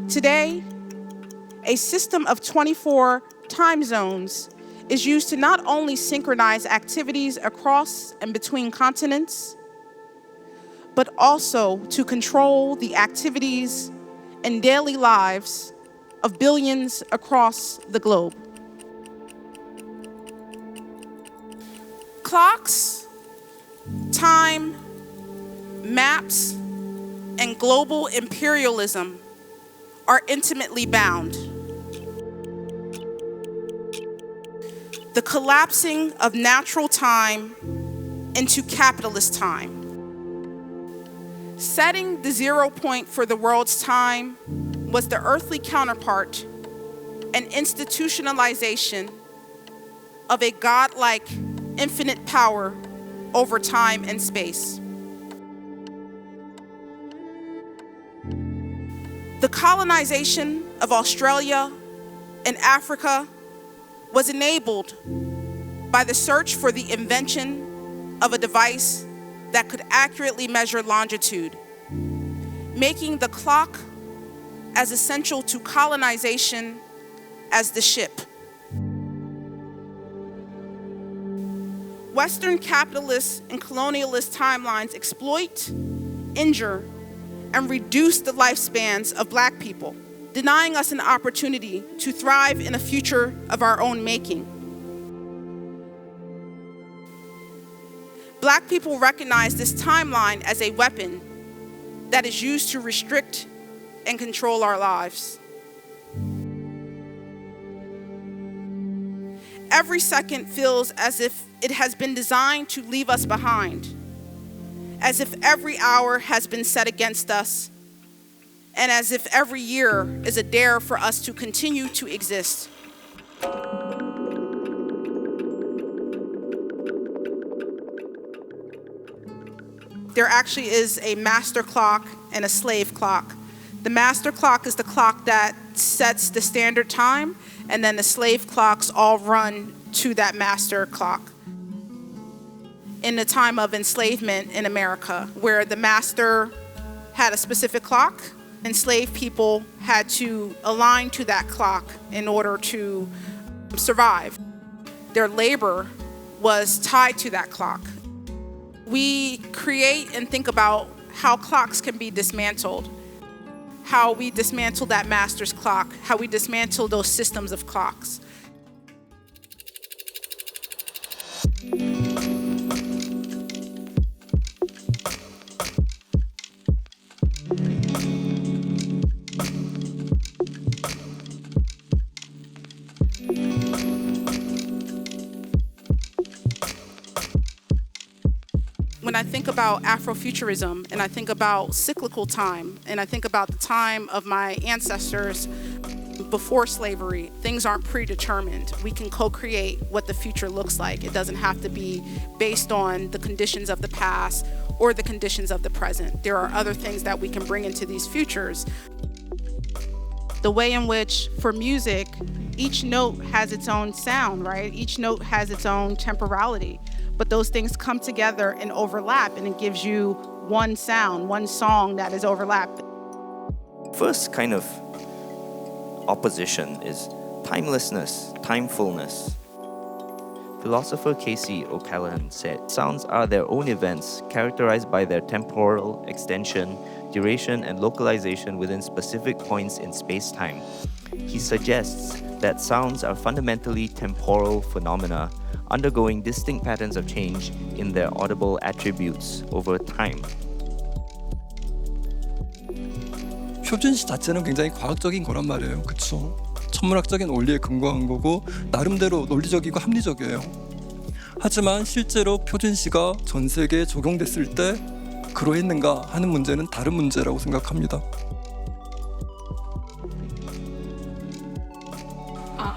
Today, a system of 24 time zones is used to not only synchronize activities across and between continents, but also to control the activities and daily lives of billions across the globe. Clocks, time, maps, and global imperialism are intimately bound. The collapsing of natural time into capitalist time. Setting the 0 point for the world's time was the earthly counterpart and institutionalization of a godlike infinite power over time and space. The colonization of Australia and Africa was enabled by the search for the invention of a device that could accurately measure longitude, making the clock as essential to colonization as the ship. Western capitalist and colonialist timelines exploit, injure, and reduce the lifespans of Black people, denying us an opportunity to thrive in a future of our own making. Black people recognize this timeline as a weapon that is used to restrict and control our lives. Every second feels as if it has been designed to leave us behind, as if every hour has been set against us, and as if every year is a dare for us to continue to exist. There actually is a master clock and a slave clock. The master clock is the clock that sets the standard time, and then the slave clocks all run to that master clock. In the time of enslavement in America, where the master had a specific clock, enslaved people had to align to that clock in order to survive. Their labor was tied to that clock. We create and think about how clocks can be dismantled, how we dismantle that master's clock, how we dismantle those systems of clocks. When I think about Afrofuturism, and I think about cyclical time, and I think about the time of my ancestors before slavery, things aren't predetermined. We can co-create what the future looks like. It doesn't have to be based on the conditions of the past or the conditions of the present. There are other things that we can bring into these futures. The way in which, for music, each note has its own sound, right? Each note has its own temporality. But those things come together and overlap, and it gives you one sound, one song that is overlapped. First kind of opposition is timelessness, timefulness. Philosopher Casey O'Callaghan said, sounds are their own events characterized by their temporal extension, duration, and localization within specific points in space-time. He suggests that sounds are fundamentally temporal phenomena undergoing distinct patterns of change in their audible attributes over time. 표준시 자체는 굉장히 과학적인 거란 말이에요. 그렇죠? 천문학적인 원리에 근거한 거고 나름대로 논리적이고 합리적이에요. 하지만 실제로 표준시가 전 세계에 적용됐을 때 그러했는가 하는 문제는 다른 문제라고 생각합니다.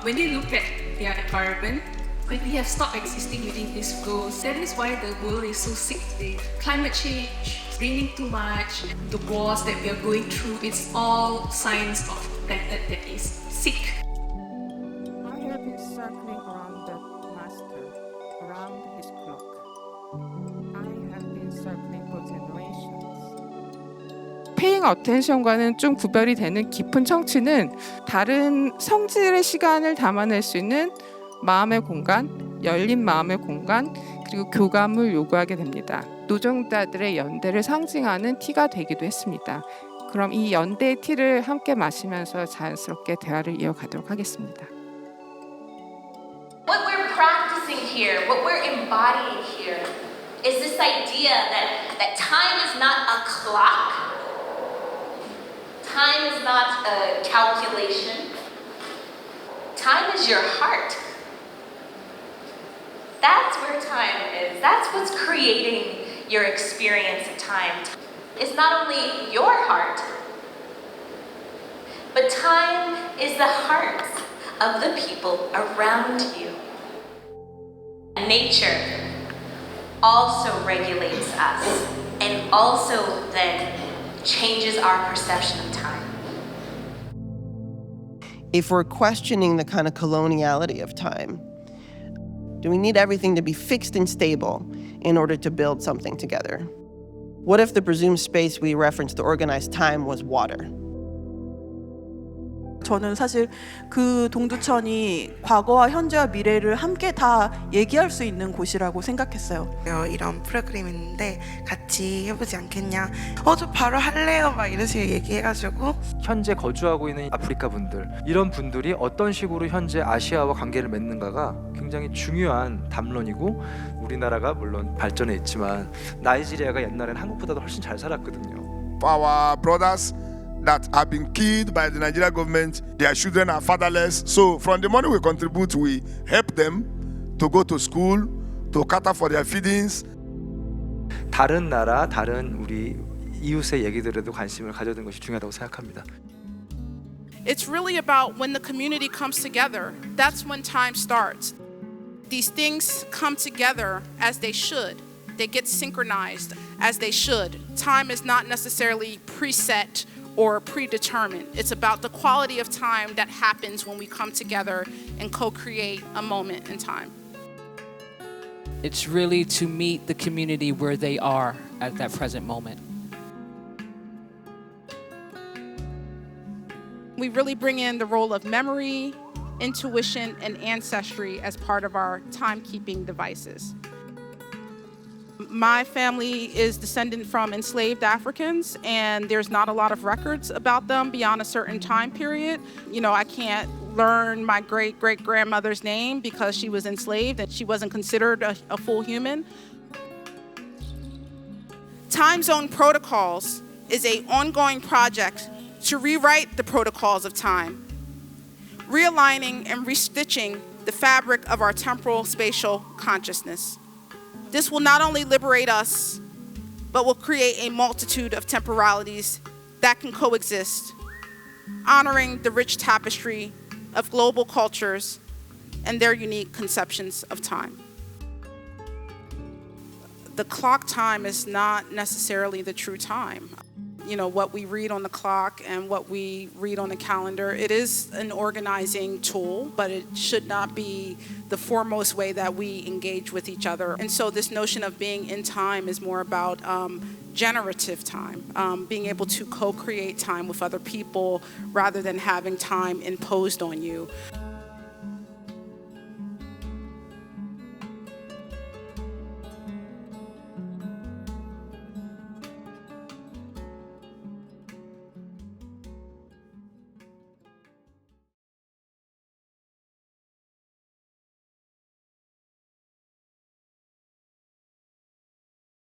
When you look at their environment, when we have stopped existing within these goals, that is why the world is so sick today. Climate change, raining too much, the wars that we are going through, it's all signs of that is sick. I have been circling around the master, around his clock. I have been circling for generations. Paying attention과는 좀 구별이 되는 깊은 청취는 다른 성질의 시간을 담아낼 수 있는 마음의 공간, 열린 마음의 공간, 그리고 교감을 요구하게 됩니다. 노동자들의 연대를 상징하는 티가 되기도 했습니다. 그럼 이 연대의 티를 함께 마시면서 자연스럽게 대화를 이어가도록 하겠습니다. What we're practicing here, what we're embodying here, is this idea that time is not a clock, time is not a calculation, time is your heart. That's where time is. That's what's creating your experience of time. It's not only your heart, but time is the hearts of the people around you. Nature also regulates us and also then changes our perception of time. If we're questioning the kind of coloniality of time, do we need everything to be fixed and stable in order to build something together? What if the presumed space we reference to organize time was water? 저는 사실 그 동두천이 과거와 현재와 미래를 함께 다 얘기할 수 있는 곳이라고 생각했어요. 이런 프로그램인데 같이 해보지 않겠냐? 저 바로 할래요. 막 이런 식으로 얘기해가지고 현재 거주하고 있는 아프리카 분들, 이런 분들이 어떤 식으로 현재 아시아와 관계를 맺는가가 굉장히 중요한 담론이고, 우리나라가 물론 발전해 있지만 나이지리아가 옛날엔 한국보다도 훨씬 잘 살았거든요. Our brothers that have been killed by the Nigerian government, their children are fatherless. So from the money we contribute, we help them to go to school, to cater for their feedings. 다른 나라, 다른 우리 이웃의 얘기들에도 관심을 가져두는 것이 중요하다고 생각합니다. It's really about when the community comes together. That's when time starts. These things come together as they should. They get synchronized as they should. Time is not necessarily preset or predetermined. It's about the quality of time that happens when we come together and co-create a moment in time. It's really to meet the community where they are at that present moment. We really bring in the role of memory, intuition, and ancestry as part of our timekeeping devices. My family is descendant from enslaved Africans, and there's not a lot of records about them beyond a certain time period. I can't learn my great-great-grandmother's name because she was enslaved and she wasn't considered a full human. Time Zone Protocols is an ongoing project to rewrite the protocols of time, realigning and restitching the fabric of our temporal spatial consciousness. This will not only liberate us, but will create a multitude of temporalities that can coexist, honoring the rich tapestry of global cultures and their unique conceptions of time. The clock time is not necessarily the true time. What we read on the clock and what we read on the calendar, it is an organizing tool, but it should not be the foremost way that we engage with each other. And so this notion of being in time is more about generative time, being able to co-create time with other people rather than having time imposed on you.